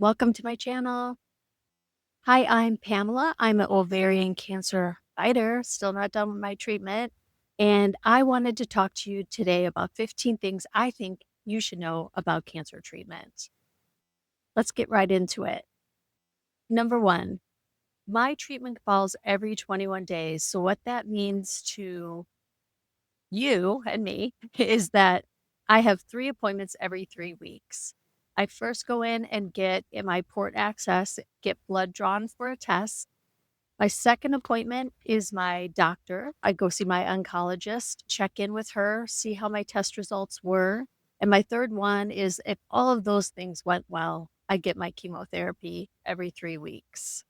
Welcome to my channel. Hi, I'm Pamela. I'm an ovarian cancer fighter, still not done with my treatment. And I wanted to talk to you today about 15 things I think you should know about cancer treatment. Let's get right into it. Number one, my treatment falls every 21 days. So, what that means to you and me is that I have 3 appointments every 3 weeks. I first go in and get in my port access, get blood drawn for a test. My second appointment is my doctor. I go see my oncologist, check in with her, see how my test results were. And my third one is if all of those things went well, I get my chemotherapy every 3 weeks.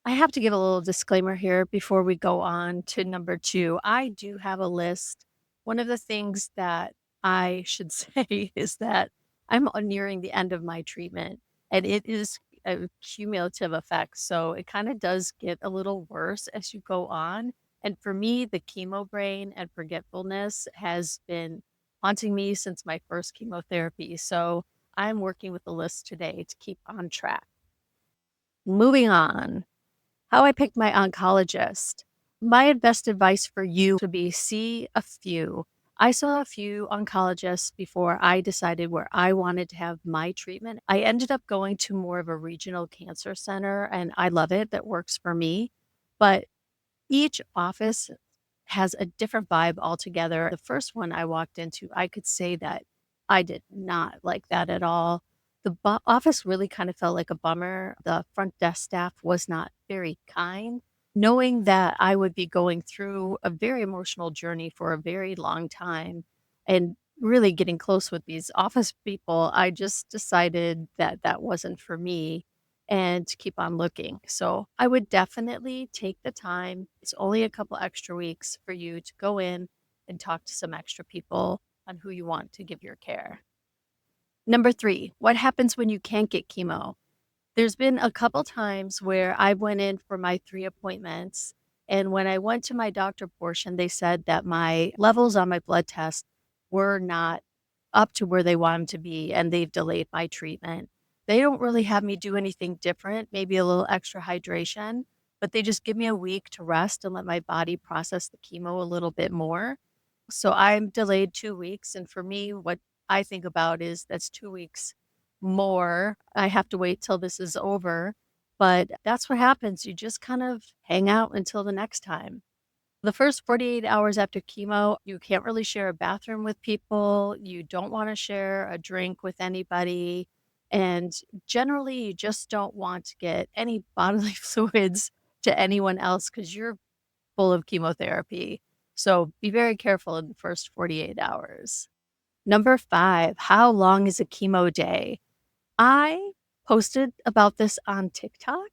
I have to give a little disclaimer here before we go on to number two. I do have a list. One of the things that I should say is that I'm nearing the end of my treatment and it is a cumulative effect. So it kind of does get a little worse as you go on. And for me, the chemo brain and forgetfulness has been haunting me since my first chemotherapy. So I'm working with the list today to keep on track. Moving on. How I picked my oncologist. My best advice for you would be see a few. I saw a few oncologists before I decided where I wanted to have my treatment. I ended up going to more of a regional cancer center, and I love it. That works for me. But each office has a different vibe altogether. The first one I walked into, I could say that I did not like that at all. The office really kind of felt like a bummer. The front desk staff was not very kind. Knowing that I would be going through a very emotional journey for a very long time and really getting close with these office people, I just decided that that wasn't for me and to keep on looking. So I would definitely take the time. It's only a couple extra weeks for you to go in and talk to some extra people on who you want to give your care. Number three, what happens when you can't get chemo? There's been a couple times where I went in for my 3 appointments, and when I went to my doctor portion, they said that my levels on my blood test were not up to where they want them to be, and they've delayed my treatment. They don't really have me do anything different, maybe a little extra hydration, but they just give me a week to rest and let my body process the chemo a little bit more. So I'm delayed 2 weeks, and for me, what I think about is that's 2 weeks more. I have to wait till this is over, but that's what happens. You just kind of hang out until the next time. The first 48 hours after chemo, you can't really share a bathroom with people. You don't want to share a drink with anybody. And generally, you just don't want to get any bodily fluids to anyone else because you're full of chemotherapy. So be very careful in the first 48 hours. Number five, how long is a chemo day? I posted about this on TikTok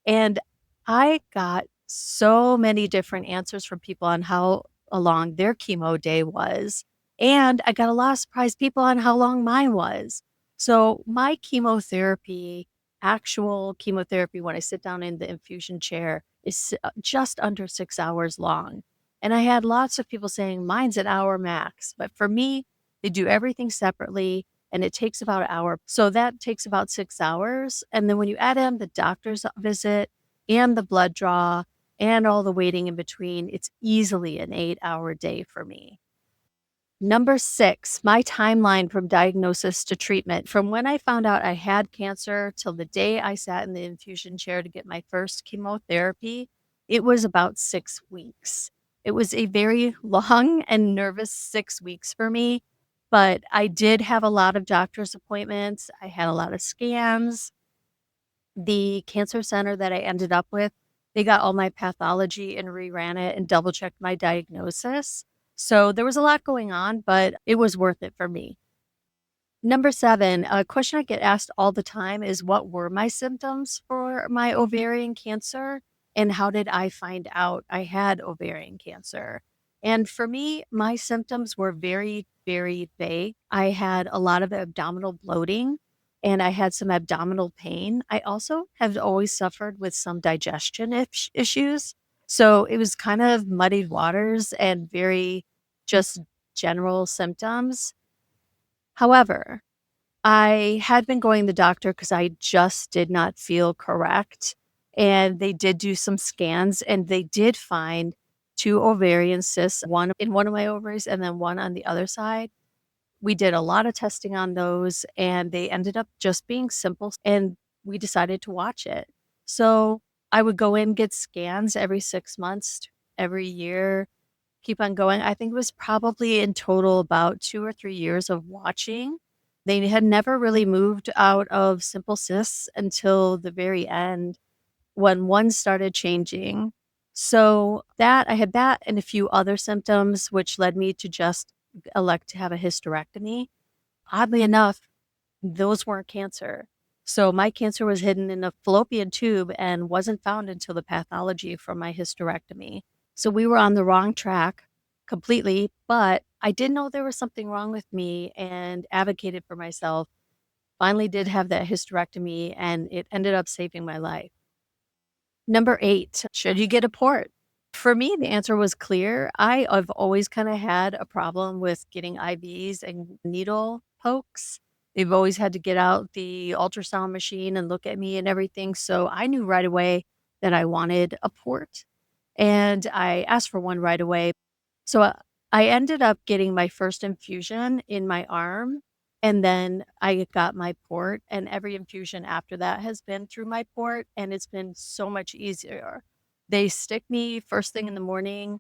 and I got so many different answers from people on how long their chemo day was. And I got a lot of surprised people on how long mine was. So, my chemotherapy, actual chemotherapy, when I sit down in the infusion chair, is just under 6 hours long. And I had lots of people saying mine's an hour max. But for me, they do everything separately and it takes about an hour. So that takes about 6 hours. And then when you add in the doctor's visit and the blood draw and all the waiting in between, it's easily an 8 hour day for me. Number six, my timeline from diagnosis to treatment. From when I found out I had cancer till the day I sat in the infusion chair to get my first chemotherapy, it was about 6 weeks. It was a very long and nervous 6 weeks for me, but I did have a lot of doctor's appointments. I had a lot of scans. The cancer center that I ended up with, they got all my pathology and reran it and double checked my diagnosis. So there was a lot going on, but it was worth it for me. Number seven, a question I get asked all the time is what were my symptoms for my ovarian cancer and how did I find out I had ovarian cancer? And for me, my symptoms were very, very vague. I had a lot of abdominal bloating and I had some abdominal pain. I also have always suffered with some digestion issues. So it was kind of muddied waters and very just general symptoms. However, I had been going to the doctor because I just did not feel correct, and they did do some scans, and they did find 2 ovarian cysts, 1 in one of my ovaries and then 1 on the other side. We did a lot of testing on those, and they ended up just being simple, and we decided to watch it. So, I would go in, get scans every 6 months, every year, keep on going. I think it was probably in total about 2 or 3 years of watching. They had never really moved out of simple cysts until the very end when one started changing. So that I had that and a few other symptoms, which led me to just elect to have a hysterectomy. Oddly enough, those weren't cancer. So my cancer was hidden in a fallopian tube and wasn't found until the pathology from my hysterectomy. So we were on the wrong track completely, but I did know there was something wrong with me and advocated for myself. Finally did have that hysterectomy and it ended up saving my life. Number 8, should you get a port? For me, the answer was clear. I've always kinda had a problem with getting IVs and needle pokes. They've always had to get out the ultrasound machine and look at me and everything, so I knew right away that I wanted a port, and I asked for one right away. So, I ended up getting my first infusion in my arm, and then I got my port, and every infusion after that has been through my port, and it's been so much easier. They stick me first thing in the morning,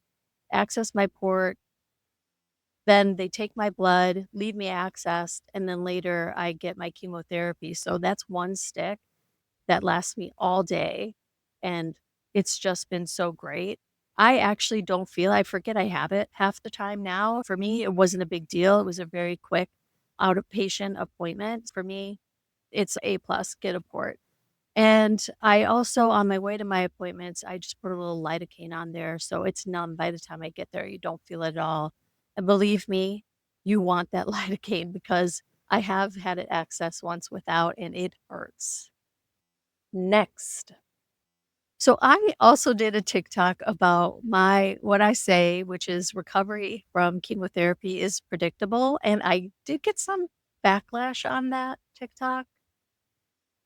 access my port, then they take my blood, leave me accessed, and then later I get my chemotherapy. So that's one stick that lasts me all day, and it's just been so great. I actually don't feel I forget I have it half the time now. For me, it wasn't a big deal. It was a very quick out-of-patient appointment. For me, it's A plus, get a port. And I also, on my way to my appointments, I just put a little lidocaine on there so it's numb by the time I get there. You don't feel it at all. And believe me, you want that lidocaine because I have had it access once without and it hurts. Next. So I also did a TikTok about my what I say, which is recovery from chemotherapy is predictable. And I did get some backlash on that TikTok.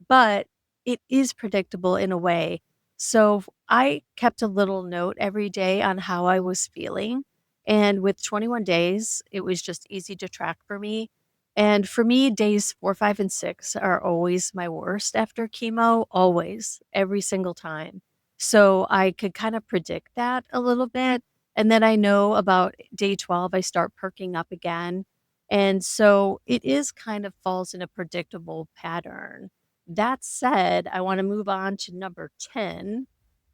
But it is predictable in a way. So I kept a little note every day on how I was feeling. And with 21 days, it was just easy to track for me. And for me, days 4, 5, and 6 are always my worst after chemo, always, every single time. So I could kind of predict that a little bit. And then I know about day 12, I start perking up again. And so it is kind of falls in a predictable pattern. That said, I wanna move on to number 10,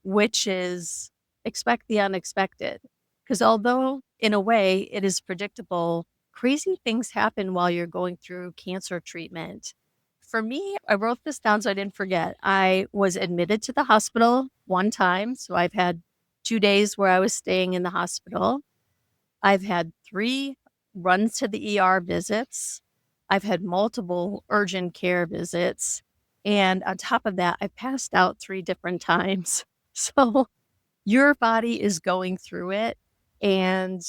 which is expect the unexpected. Because although, in a way, it is predictable, crazy things happen while you're going through cancer treatment. For me, I wrote this down so I didn't forget. I was admitted to the hospital one time, so I've had 2 days where I was staying in the hospital. I've had 3 runs to the ER visits. I've had multiple urgent care visits, and on top of that, I passed out 3 different times. So, your body is going through it, and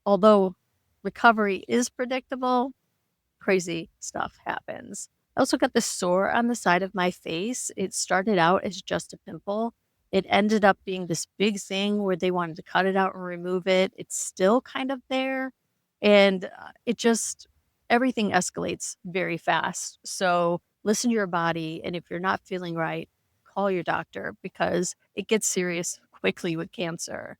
although recovery is predictable, crazy stuff happens. I also got this sore on the side of my face. It started out as just a pimple. It ended up being this big thing where they wanted to cut it out and remove it. It's still kind of there. And it just, everything escalates very fast. So listen to your body. And if you're not feeling right, call your doctor because it gets serious quickly with cancer.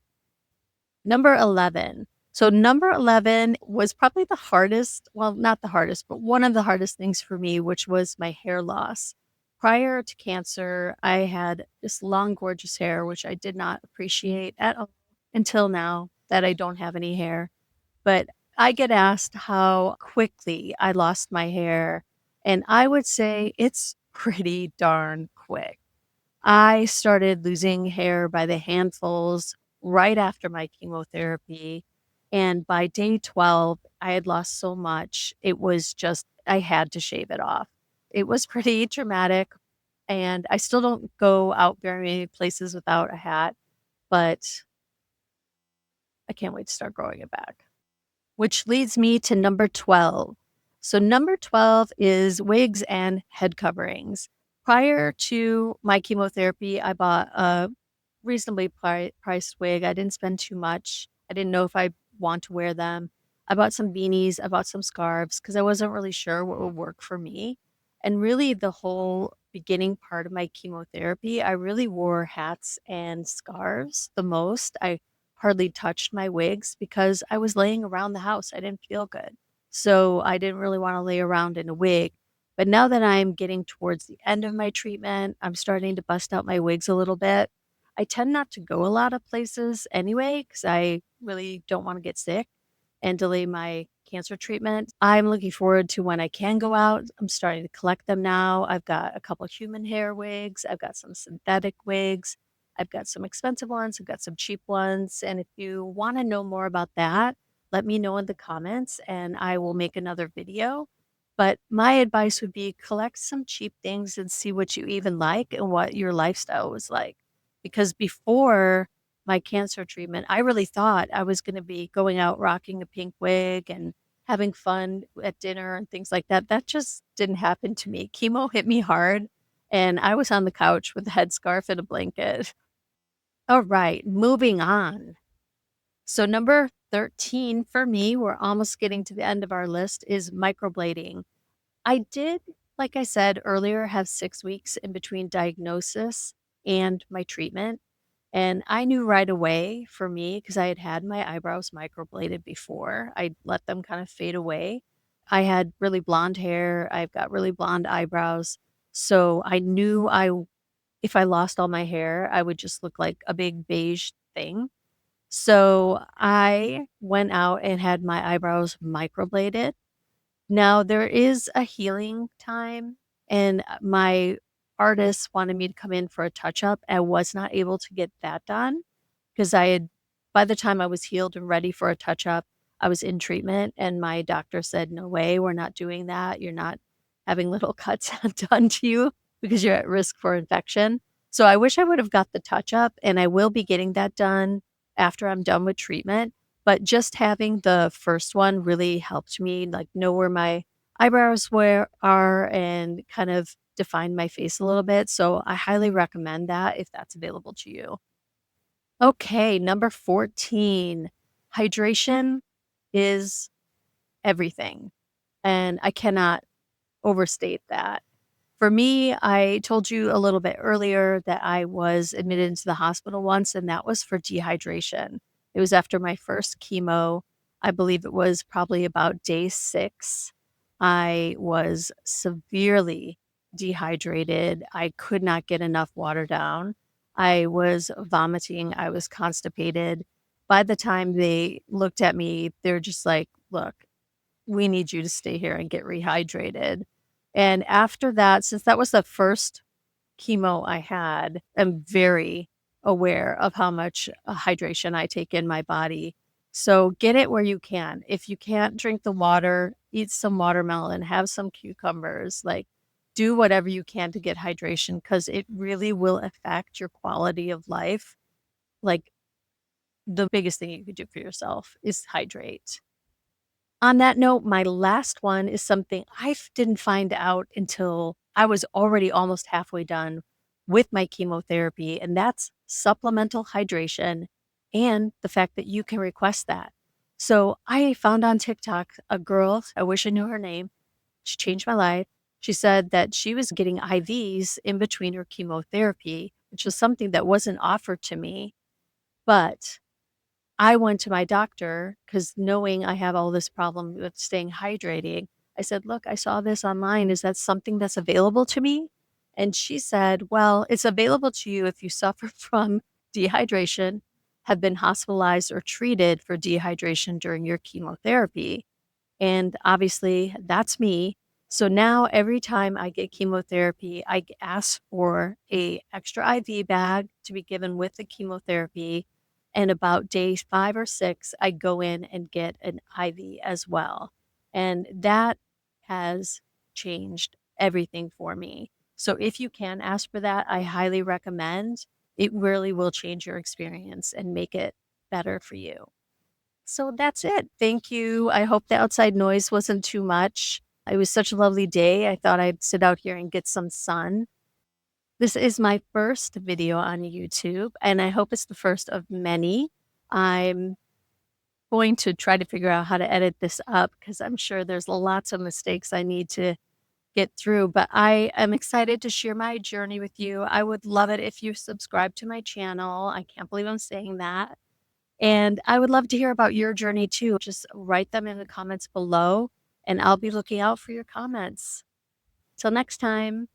Number 11. So number 11 was probably the hardest, well, not the hardest, but one of the hardest things for me, which was my hair loss. Prior to cancer, I had this long, gorgeous hair, which I did not appreciate at all until now that I don't have any hair. But I get asked how quickly I lost my hair, and I would say it's pretty darn quick. I started losing hair by the handfuls right after my chemotherapy. And by day 12, I had lost so much. It was just, I had to shave it off. It was pretty traumatic. And I still don't go out very many places without a hat, but I can't wait to start growing it back. Which leads me to number 12. So, number 12 is wigs and head coverings. Prior to my chemotherapy, I bought a reasonably priced wig. I didn't spend too much. I didn't know if I want to wear them. I bought some beanies, I bought some scarves because I wasn't really sure what would work for me. And really, the whole beginning part of my chemotherapy, I really wore hats and scarves the most. I hardly touched my wigs because I was laying around the house. I didn't feel good. So I didn't really want to lay around in a wig. But now that I'm getting towards the end of my treatment, I'm starting to bust out my wigs a little bit. I tend not to go a lot of places anyway because I really don't want to get sick and delay my cancer treatment. I'm looking forward to when I can go out. I'm starting to collect them now. I've got a couple human hair wigs, I've got some synthetic wigs, I've got some expensive ones, I've got some cheap ones. And if you want to know more about that, let me know in the comments and I will make another video. But my advice would be collect some cheap things and see what you even like and what your lifestyle was like. Because before my cancer treatment, I really thought I was gonna be going out rocking a pink wig and having fun at dinner and things like that. That just didn't happen to me. Chemo hit me hard, and I was on the couch with a headscarf and a blanket. All right, moving on. So number 13 for me, we're almost getting to the end of our list, is microblading. I did, like I said earlier, have 6 weeks in between diagnosis and my treatment. And I knew right away for me, because I had had my eyebrows microbladed before, I let them kind of fade away. I had really blonde hair. I've got really blonde eyebrows. So I knew if I lost all my hair, I would just look like a big beige thing. So I went out and had my eyebrows microbladed. Now there is a healing time, and, my artist wanted me to come in for a touch-up. I was not able to get that done because I had by the time I was healed and ready for a touch-up, I was in treatment, and my doctor said, "No way, we're not doing that. You're not having little cuts done to you because you're at risk for infection." So I wish I would have got the touch-up, and I will be getting that done after I'm done with treatment. But just having the first one really helped me, like, know where my eyebrows where are and kind of define my face a little bit, so I highly recommend that if that's available to you. Okay, number 14. Hydration is everything, and I cannot overstate that. For me, I told you a little bit earlier that I was admitted into the hospital once, and that was for dehydration. It was after my first chemo. I believe it was probably about day 6. I was severely dehydrated. I could not get enough water down. I was vomiting. I was constipated. By the time they looked at me, they're just like, "Look, we need you to stay here and get rehydrated." And after that, since that was the first chemo I had, I'm very aware of how much hydration I take in my body. So get it where you can. If you can't drink the water, eat some watermelon, have some cucumbers, like do whatever you can to get hydration because it really will affect your quality of life. Like the biggest thing you could do for yourself is hydrate. On that note, my last one is something didn't find out until I was already almost halfway done with my chemotherapy, and that's supplemental hydration and the fact that you can request that. So I found on TikTok a girl, I wish I knew her name. She changed my life. She said that she was getting IVs in between her chemotherapy, which was something that wasn't offered to me. But I went to my doctor because knowing I have all this problem with staying hydrating, I said, "Look, I saw this online. Is that something that's available to me?" And she said, "Well, it's available to you if you suffer from dehydration, have been hospitalized or treated for dehydration during your chemotherapy." And obviously, that's me. So now every time I get chemotherapy, ask for a extra IV bag to be given with the chemotherapy. And about day 5 or 6, I go in and get an IV as well. And that has changed everything for me. So if you can ask for that, I highly recommend. It really will change your experience and make it better for you. So that's it. Thank you. I hope the outside noise wasn't too much. It was such a lovely day. I thought I'd sit out here and get some sun. This is my first video on YouTube, and I hope it's the first of many. I'm going to try to figure out how to edit this up because I'm sure there's lots of mistakes I need to get through, but I am excited to share my journey with you. I would love it if you subscribe to my channel. I can't believe I'm saying that. And I would love to hear about your journey too. Just write them in the comments below, and I'll be looking out for your comments. Till next time.